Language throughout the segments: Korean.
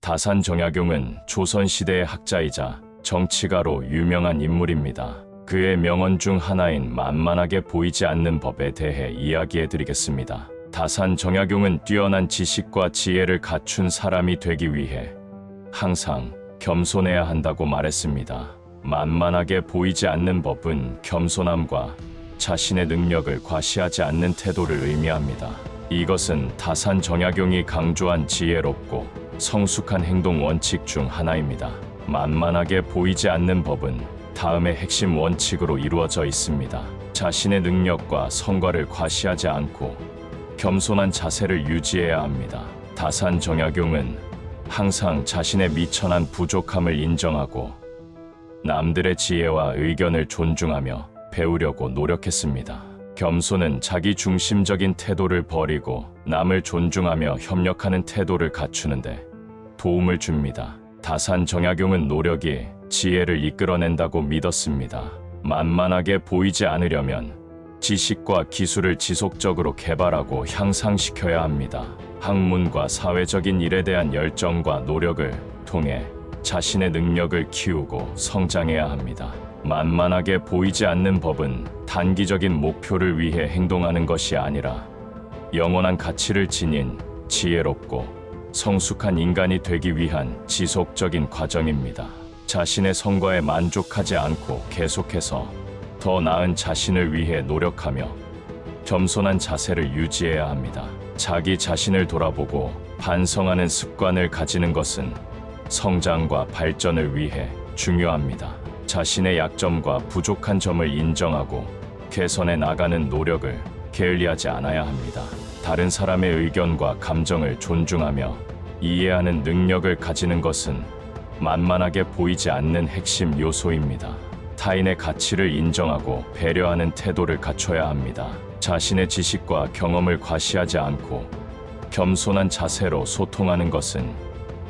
다산 정약용은 조선시대의 학자이자 정치가로 유명한 인물입니다. 그의 명언 중 하나인 만만하게 보이지 않는 법에 대해 이야기해 드리겠습니다. 다산 정약용은 뛰어난 지식과 지혜를 갖춘 사람이 되기 위해 항상 겸손해야 한다고 말했습니다. 만만하게 보이지 않는 법은 겸손함과 자신의 능력을 과시하지 않는 태도를 의미합니다. 이것은 다산 정약용이 강조한 지혜롭고 성숙한 행동 원칙 중 하나입니다. 만만하게 보이지 않는 법은 다음의 핵심 원칙으로 이루어져 있습니다. 자신의 능력과 성과를 과시하지 않고 겸손한 자세를 유지해야 합니다. 다산 정약용은 항상 자신의 미천한 부족함을 인정하고 남들의 지혜와 의견을 존중하며 배우려고 노력했습니다. 겸손은 자기 중심적인 태도를 버리고 남을 존중하며 협력하는 태도를 갖추는데 도움을 줍니다. 다산 정약용은 노력이 지혜를 이끌어낸다고 믿었습니다. 만만하게 보이지 않으려면 지식과 기술을 지속적으로 개발하고 향상시켜야 합니다. 학문과 사회적인 일에 대한 열정과 노력을 통해 자신의 능력을 키우고 성장해야 합니다. 만만하게 보이지 않는 법은 단기적인 목표를 위해 행동하는 것이 아니라 영원한 가치를 지닌 지혜롭고 성숙한 인간이 되기 위한 지속적인 과정입니다. 자신의 성과에 만족하지 않고 계속해서 더 나은 자신을 위해 노력하며 겸손한 자세를 유지해야 합니다. 자기 자신을 돌아보고 반성하는 습관을 가지는 것은 성장과 발전을 위해 중요합니다. 자신의 약점과 부족한 점을 인정하고 개선해 나가는 노력을 게을리하지 않아야 합니다. 다른 사람의 의견과 감정을 존중하며 이해하는 능력을 가지는 것은 만만하게 보이지 않는 핵심 요소입니다. 타인의 가치를 인정하고 배려하는 태도를 갖춰야 합니다. 자신의 지식과 경험을 과시하지 않고 겸손한 자세로 소통하는 것은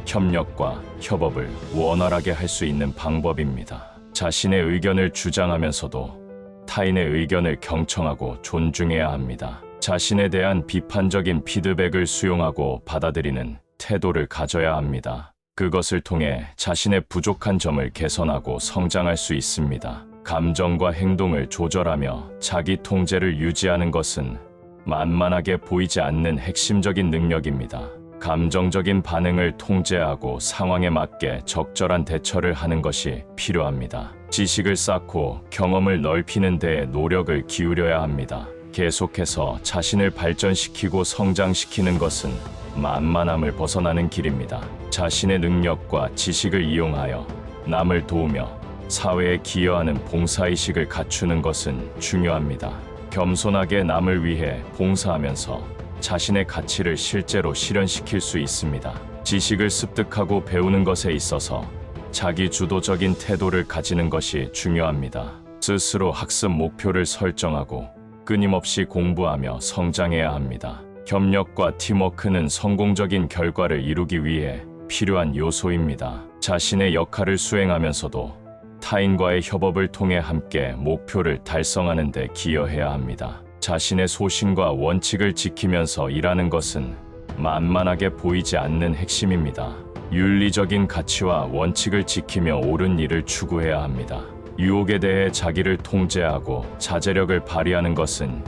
협력과 협업을 원활하게 할 수 있는 방법입니다. 자신의 의견을 주장하면서도 타인의 의견을 경청하고 존중해야 합니다. 자신에 대한 비판적인 피드백을 수용하고 받아들이는 태도를 가져야 합니다. 그것을 통해 자신의 부족한 점을 개선하고 성장할 수 있습니다. 감정과 행동을 조절하며 자기 통제를 유지하는 것은 만만하게 보이지 않는 핵심적인 능력입니다. 감정적인 반응을 통제하고 상황에 맞게 적절한 대처를 하는 것이 필요합니다. 지식을 쌓고 경험을 넓히는 데에 노력을 기울여야 합니다. 계속해서 자신을 발전시키고 성장시키는 것은 만만함을 벗어나는 길입니다. 자신의 능력과 지식을 이용하여 남을 도우며 사회에 기여하는 봉사의식을 갖추는 것은 중요합니다. 겸손하게 남을 위해 봉사하면서 자신의 가치를 실제로 실현시킬 수 있습니다. 지식을 습득하고 배우는 것에 있어서 자기 주도적인 태도를 가지는 것이 중요합니다. 스스로 학습 목표를 설정하고 끊임없이 공부하며 성장해야 합니다. 협력과 팀워크는 성공적인 결과를 이루기 위해 필요한 요소입니다. 자신의 역할을 수행하면서도 타인과의 협업을 통해 함께 목표를 달성하는 데 기여해야 합니다. 자신의 소신과 원칙을 지키면서 일하는 것은 만만하게 보이지 않는 핵심입니다. 윤리적인 가치와 원칙을 지키며 옳은 일을 추구해야 합니다. 유혹에 대해 자기를 통제하고 자제력을 발휘하는 것은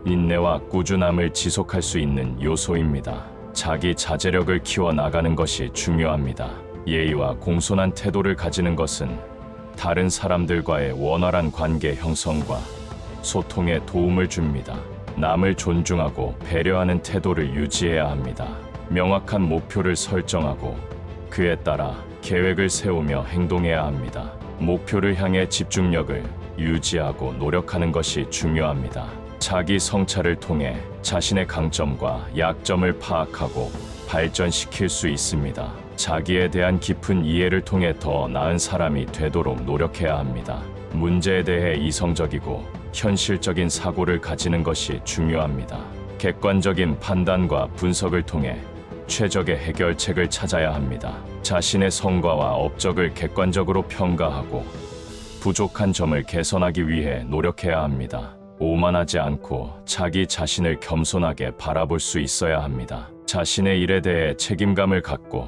인내와 꾸준함을 지속할 수 있는 요소입니다. 자기 자제력을 키워나가는 것이 중요합니다. 예의와 공손한 태도를 가지는 것은 다른 사람들과의 원활한 관계 형성과 소통에 도움을 줍니다. 남을 존중하고 배려하는 태도를 유지해야 합니다. 명확한 목표를 설정하고 그에 따라 계획을 세우며 행동해야 합니다. 목표를 향해 집중력을 유지하고 노력하는 것이 중요합니다. 자기 성찰을 통해 자신의 강점과 약점을 파악하고 발전시킬 수 있습니다. 자기에 대한 깊은 이해를 통해 더 나은 사람이 되도록 노력해야 합니다. 문제에 대해 이성적이고 현실적인 사고를 가지는 것이 중요합니다. 객관적인 판단과 분석을 통해 최적의 해결책을 찾아야 합니다. 자신의 성과와 업적을 객관적으로 평가하고 부족한 점을 개선하기 위해 노력해야 합니다. 오만하지 않고 자기 자신을 겸손하게 바라볼 수 있어야 합니다. 자신의 일에 대해 책임감을 갖고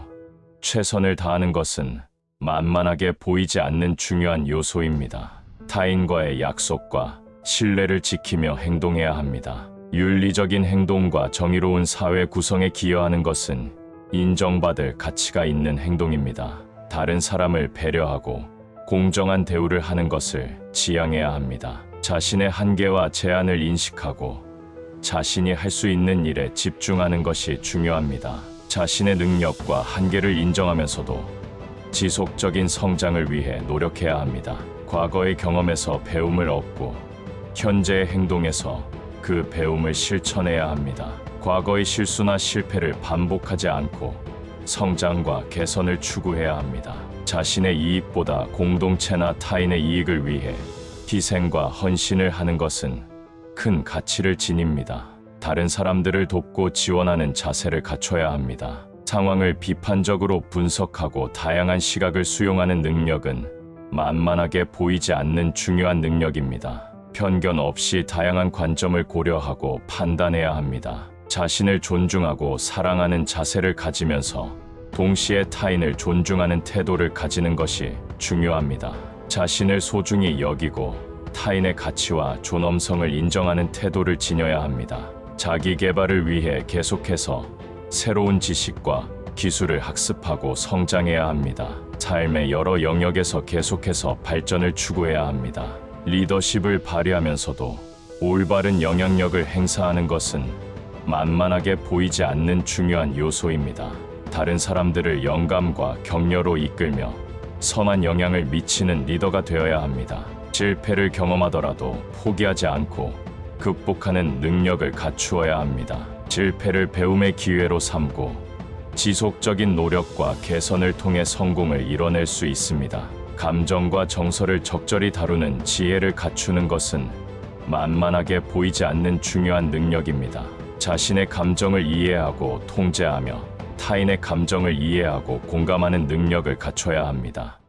최선을 다하는 것은 만만하게 보이지 않는 중요한 요소입니다. 타인과의 약속과 신뢰를 지키며 행동해야 합니다. 윤리적인 행동과 정의로운 사회 구성에 기여하는 것은 인정받을 가치가 있는 행동입니다. 다른 사람을 배려하고 공정한 대우를 하는 것을 지향해야 합니다. 자신의 한계와 제한을 인식하고 자신이 할 수 있는 일에 집중하는 것이 중요합니다. 자신의 능력과 한계를 인정하면서도 지속적인 성장을 위해 노력해야 합니다. 과거의 경험에서 배움을 얻고 현재의 행동에서 그 배움을 실천해야 합니다. 과거의 실수나 실패를 반복하지 않고 성장과 개선을 추구해야 합니다. 자신의 이익보다 공동체나 타인의 이익을 위해 희생과 헌신을 하는 것은 큰 가치를 지닙니다. 다른 사람들을 돕고 지원하는 자세를 갖춰야 합니다. 상황을 비판적으로 분석하고 다양한 시각을 수용하는 능력은 만만하게 보이지 않는 중요한 능력입니다. 편견 없이 다양한 관점을 고려하고 판단해야 합니다. 자신을 존중하고 사랑하는 자세를 가지면서 동시에 타인을 존중하는 태도를 가지는 것이 중요합니다. 자신을 소중히 여기고 타인의 가치와 존엄성을 인정하는 태도를 지녀야 합니다. 자기 개발을 위해 계속해서 새로운 지식과 기술을 학습하고 성장해야 합니다. 삶의 여러 영역에서 계속해서 발전을 추구해야 합니다. 리더십을 발휘하면서도 올바른 영향력을 행사하는 것은 만만하게 보이지 않는 중요한 요소입니다. 다른 사람들을 영감과 격려로 이끌며 선한 영향을 미치는 리더가 되어야 합니다. 실패를 경험하더라도 포기하지 않고 극복하는 능력을 갖추어야 합니다. 실패를 배움의 기회로 삼고 지속적인 노력과 개선을 통해 성공을 이뤄낼 수 있습니다. 감정과 정서를 적절히 다루는 지혜를 갖추는 것은 만만하게 보이지 않는 중요한 능력입니다. 자신의 감정을 이해하고 통제하며 타인의 감정을 이해하고 공감하는 능력을 갖춰야 합니다.